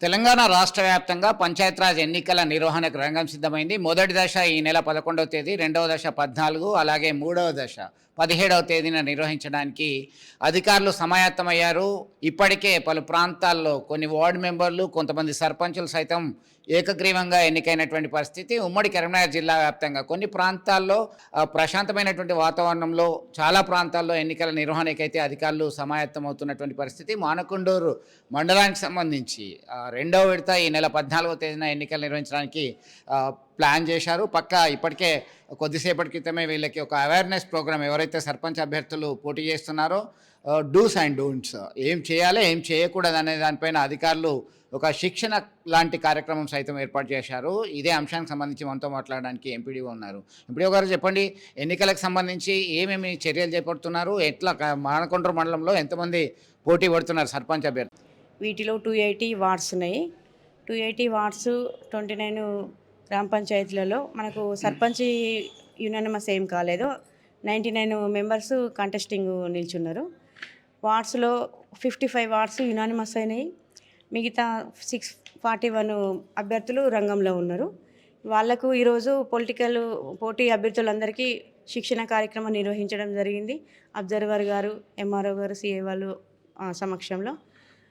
తెలంగాణ రాష్ట్ర వ్యాప్తంగా పంచాయతీరాజ్ ఎన్నికల నిర్వహణకు రంగం సిద్ధమైంది. మొదటి దశ ఈ నెల 11వ తేదీ, రెండవ దశ 14, అలాగే మూడవ దశ 17వ తేదీన నిర్వహించడానికి అధికారులు సమాయత్తమయ్యారు. ఇప్పటికే పలు ప్రాంతాల్లో కొన్ని వార్డు మెంబర్లు, కొంతమంది సర్పంచులు సైతం ఏకగ్రీవంగా ఎన్నికైనటువంటి పరిస్థితి. ఉమ్మడి కరీంనగర్ జిల్లా వ్యాప్తంగా కొన్ని ప్రాంతాల్లో ప్రశాంతమైనటువంటి వాతావరణంలో, చాలా ప్రాంతాల్లో ఎన్నికల నిర్వహణకైతే అధికారులు సమాయత్తమవుతున్నటువంటి పరిస్థితి. మానకొండూరు మండలానికి సంబంధించి రెండవ విడత ఈ నెల 14వ తేదీన ఎన్నికలు నిర్వహించడానికి ప్లాన్ చేశారు. ఇప్పటికే కొద్దిసేపటి క్రితమే వీళ్ళకి ఒక అవేర్నెస్ ప్రోగ్రామ్, ఎవరైతే సర్పంచ్ అభ్యర్థులు పోటీ చేస్తున్నారో డూస్ అండ్ డోంట్స్, ఏం చేయాలి ఏం చేయకూడదు అనే దానిపైన అధికారులు ఒక శిక్షణ లాంటి కార్యక్రమం సైతం ఏర్పాటు చేశారు. ఇదే అంశానికి సంబంధించి మనతో మాట్లాడడానికి ఎంపీడీఓ ఉన్నారు. ఎంపీడీఓ గారు చెప్పండి, ఎన్నికలకు సంబంధించి ఏమేమి చర్యలు చేపడుతున్నారు? ఎట్లా మానకొండూరు మండలంలో ఎంతమంది పోటీ పడుతున్నారు సర్పంచ్ అభ్యర్థి? వీటిలో 280 వార్డ్స్ ఉన్నాయి. 280 వార్డ్స్ 29 గ్రామ పంచాయతీలలో మనకు సర్పంచ్ యునానిమస్ ఏం కాలేదు. 99 మెంబర్స్ కంటెస్టింగ్ నిల్చున్నారు. వార్డ్స్లో 55 వార్డ్స్ యునానిమస్ అయినాయి. మిగతా 641 అభ్యర్థులు రంగంలో ఉన్నారు. వాళ్లకు ఈరోజు పోటీ అభ్యర్థులందరికీ శిక్షణ కార్యక్రమం నిర్వహించడం జరిగింది. అబ్జర్వర్ గారు, ఎంఆర్ఓ గారు, సిఏ వాళ్ళు సమక్షంలో